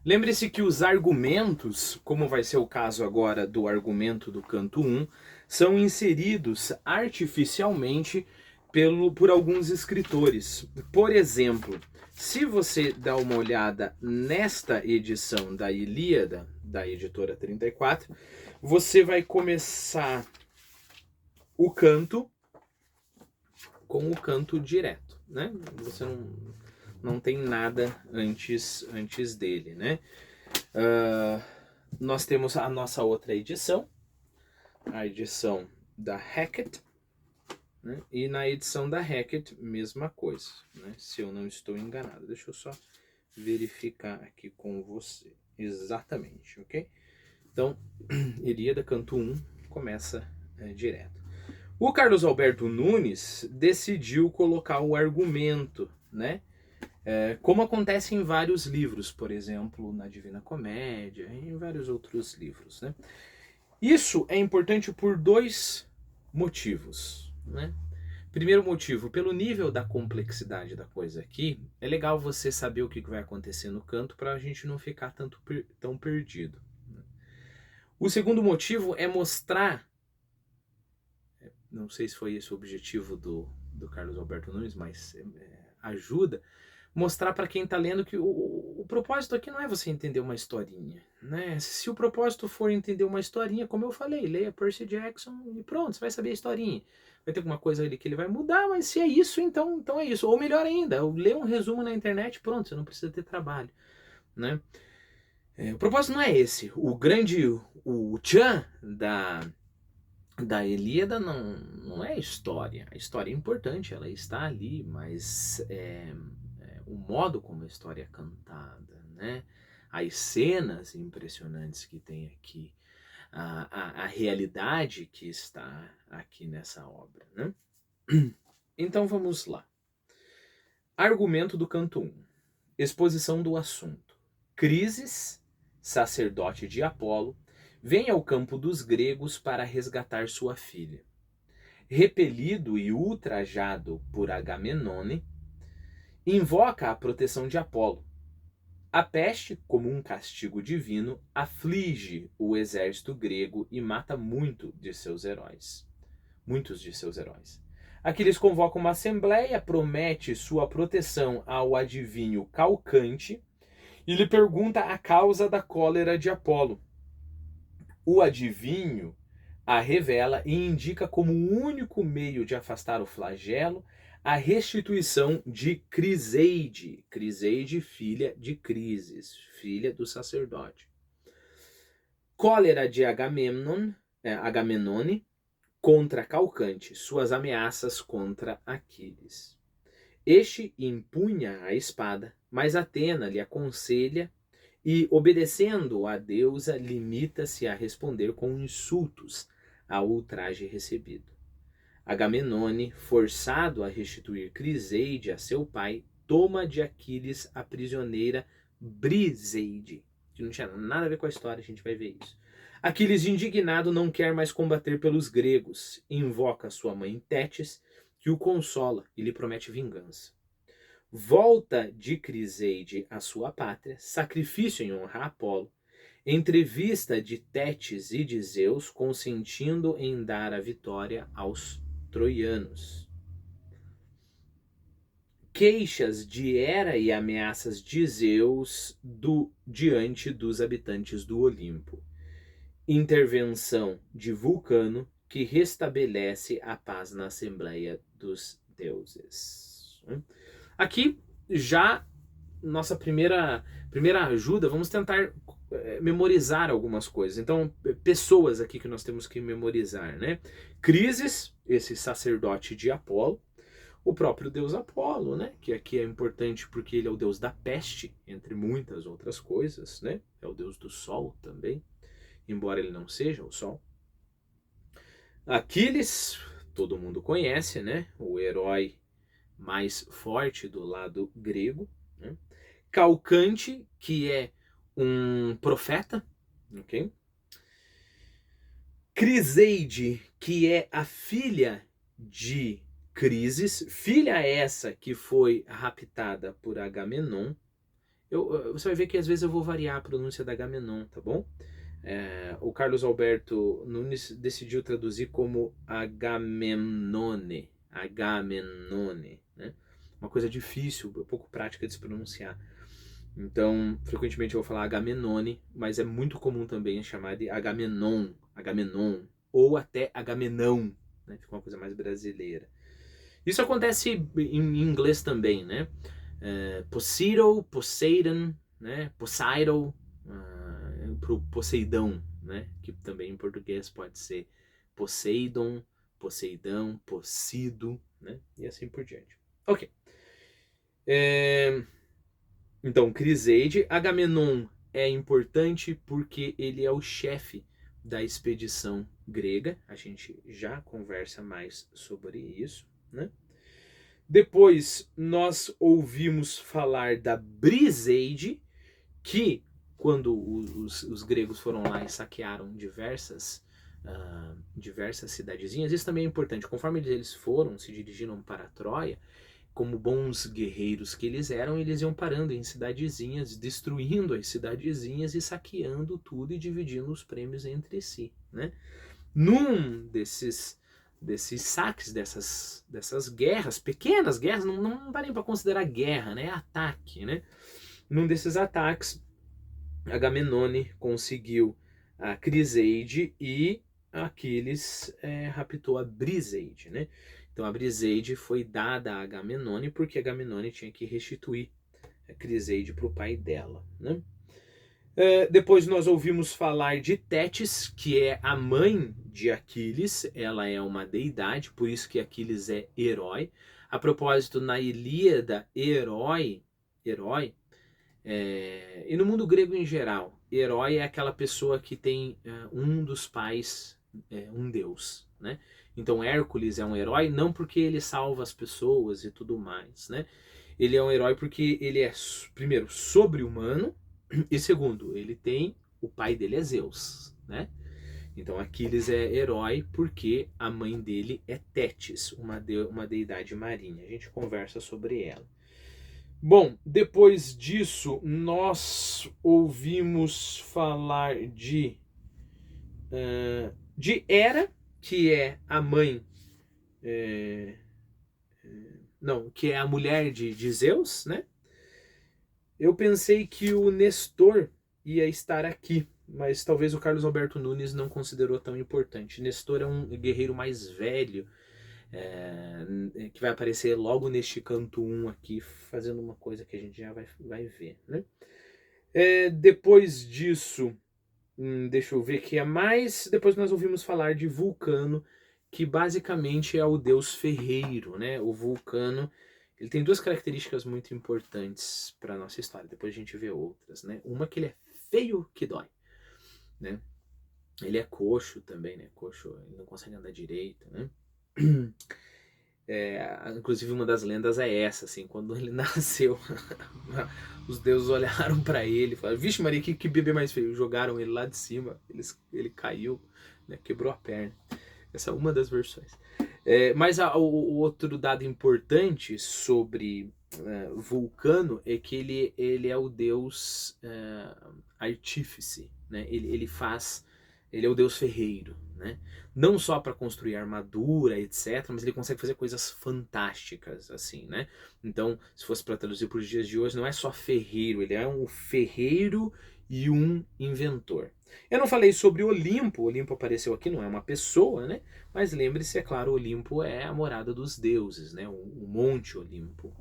Lembre-se que os argumentos, como vai ser o caso agora do argumento do canto 1, são inseridos artificialmente por alguns escritores. Por exemplo, se você dá uma olhada nesta edição da Ilíada, da editora 34, você vai começar o canto com o canto direto, né? Você não tem nada antes dele, né? Nós temos a nossa outra edição, a edição da Hackett, né? E na edição da Hackett, mesma coisa, né? Se eu não estou enganado. Deixa eu só verificar aqui com você. Exatamente, ok? Então, Ilíada, canto 1, começa direto. O Carlos Alberto Nunes decidiu colocar o argumento, né? Como acontece em vários livros, por exemplo, na Divina Comédia, e em vários outros livros, né? Isso é importante por dois motivos, né? Primeiro motivo, pelo nível da complexidade da coisa aqui, é legal você saber o que vai acontecer no canto para a gente não ficar tão perdido. O segundo motivo é mostrar, não sei se foi esse o objetivo do Carlos Alberto Nunes, mas ajuda, mostrar para quem está lendo que o propósito aqui não é você entender uma historinha, né? Se o propósito for entender uma historinha, como eu falei, leia Percy Jackson e pronto, você vai saber a historinha. Vai ter alguma coisa ali que ele vai mudar, mas se é isso, então é isso. Ou melhor ainda, lê um resumo na internet, pronto, você não precisa ter trabalho, né? O propósito não é esse. O tchan da Ilíada não é a história. A história é importante, ela está ali, mas o modo como a história é cantada, né? As cenas impressionantes que tem aqui, a realidade que está aqui nessa obra, né? Então vamos lá. Argumento do canto 1. Exposição do assunto. Crises, sacerdote de Apolo, vem ao campo dos gregos para resgatar sua filha. Repelido e ultrajado por Agamenone, invoca a proteção de Apolo. A peste, como um castigo divino, aflige o exército grego e mata muitos de seus heróis. Aquiles convoca uma assembleia, promete sua proteção ao adivinho Calcante e lhe pergunta a causa da cólera de Apolo. O adivinho a revela e indica como o único meio de afastar o flagelo a restituição de Criseide. Criseide, filha de Crises, filha do sacerdote. Cólera de Agamenone contra Calcante, suas ameaças contra Aquiles. Este empunha a espada, mas Atena lhe aconselha e, obedecendo à deusa, limita-se a responder com insultos ao ultraje recebido. Agamenone, forçado a restituir Criseide a seu pai, toma de Aquiles a prisioneira Briseide, que não tinha nada a ver com a história, a gente vai ver isso. Aquiles, indignado, não quer mais combater pelos gregos, invoca sua mãe Tétis, que o consola e lhe promete vingança. Volta de Criseide à sua pátria, sacrifício em honra a Apolo, entrevista de Tétis e de Zeus, consentindo em dar a vitória aos troianos. Queixas de Hera e ameaças de Zeus diante dos habitantes do Olimpo. Intervenção de Vulcano, que restabelece a paz na Assembleia dos Deuses. Aqui já nossa primeira ajuda, vamos tentar memorizar algumas coisas. Então, pessoas aqui que nós temos que memorizar, né? Crises, esse sacerdote de Apolo, o próprio deus Apolo, né? Que aqui é importante porque ele é o deus da peste, entre muitas outras coisas, né? É o deus do sol também, embora ele não seja o sol. Aquiles, todo mundo conhece, né? O herói mais forte do lado grego, né? Calcante, que é um profeta, ok? Criseide, que é a filha de Crises, filha essa que foi raptada por Agamenon. Você vai ver que às vezes eu vou variar a pronúncia da Agamenon, tá bom? O Carlos Alberto Nunes decidiu traduzir como Agamemnone, né? Uma coisa difícil, pouco prática de se pronunciar. Então, frequentemente eu vou falar Agamenone, mas é muito comum também chamar de Agamenon, ou até Agamenão, né? Fica uma coisa mais brasileira. Isso acontece em inglês também, né? Poseidon, né? Poseidon, pro Poseidão, né? Que também em português pode ser Poseidon, Poseidão, Possido, né? E assim por diante. Ok. Então, Criseide, Agamenon é importante porque ele é o chefe da expedição grega. A gente já conversa mais sobre isso, né? Depois nós ouvimos falar da Briseide, que quando os gregos foram lá e saquearam diversas cidadezinhas, isso também é importante. Conforme eles foram, se dirigiram para Troia, como bons guerreiros que eles eram, eles iam parando em cidadezinhas, destruindo as cidadezinhas e saqueando tudo e dividindo os prêmios entre si, né? Num desses saques, dessas guerras, pequenas guerras, não dá nem para considerar guerra, né? É ataque, né? Num desses ataques, Agamenone conseguiu a Criseide e Aquiles raptou a Briseide, né? Então a Briseide foi dada a Agamenone porque Agamenone tinha que restituir a Criseide para o pai dela, né? Depois nós ouvimos falar de Tétis, que é a mãe de Aquiles. Ela é uma deidade, por isso que Aquiles é herói. A propósito, na Ilíada, herói, e no mundo grego em geral, herói é aquela pessoa que tem um dos pais, um deus, né? Então Hércules é um herói não porque ele salva as pessoas e tudo mais, né? Ele é um herói porque ele é, primeiro, sobre-humano, e segundo, ele tem, o pai dele é Zeus, né? Então Aquiles é herói porque a mãe dele é Tétis, uma deidade marinha. A gente conversa sobre ela. Bom, depois disso, nós ouvimos falar de Hera, que é a mãe... não, que é a mulher de Zeus, né? Eu pensei que o Nestor ia estar aqui, mas talvez o Carlos Alberto Nunes não considerou tão importante. Nestor é um guerreiro mais velho, que vai aparecer logo neste canto 1 aqui, fazendo uma coisa que a gente já vai ver, né? Depois disso, deixa eu ver que é mais. Depois nós ouvimos falar de Vulcano, que basicamente é o deus ferreiro, né? O Vulcano, ele tem duas características muito importantes para nossa história. Depois a gente vê outras, né? Uma que ele é feio que dói, né? Ele é coxo também, né? Coxo, ele não consegue andar direito, né? Inclusive uma das lendas é essa, assim, quando ele nasceu, os deuses olharam para ele e falaram: vixe Maria, que bebê mais feio. Jogaram ele lá de cima, ele caiu, né? Quebrou a perna. Essa é uma das versões. Mas o outro dado importante sobre Vulcano é que ele é o deus artífice, né? Ele é o deus ferreiro, né? Não só para construir armadura, etc., mas ele consegue fazer coisas fantásticas, assim, né? Então, se fosse para traduzir para os dias de hoje, não é só ferreiro, ele é um ferreiro e um inventor. Eu não falei sobre Olimpo. Olimpo apareceu aqui, não é uma pessoa, né? Mas lembre-se, é claro, Olimpo é a morada dos deuses, né? O Monte Olimpo,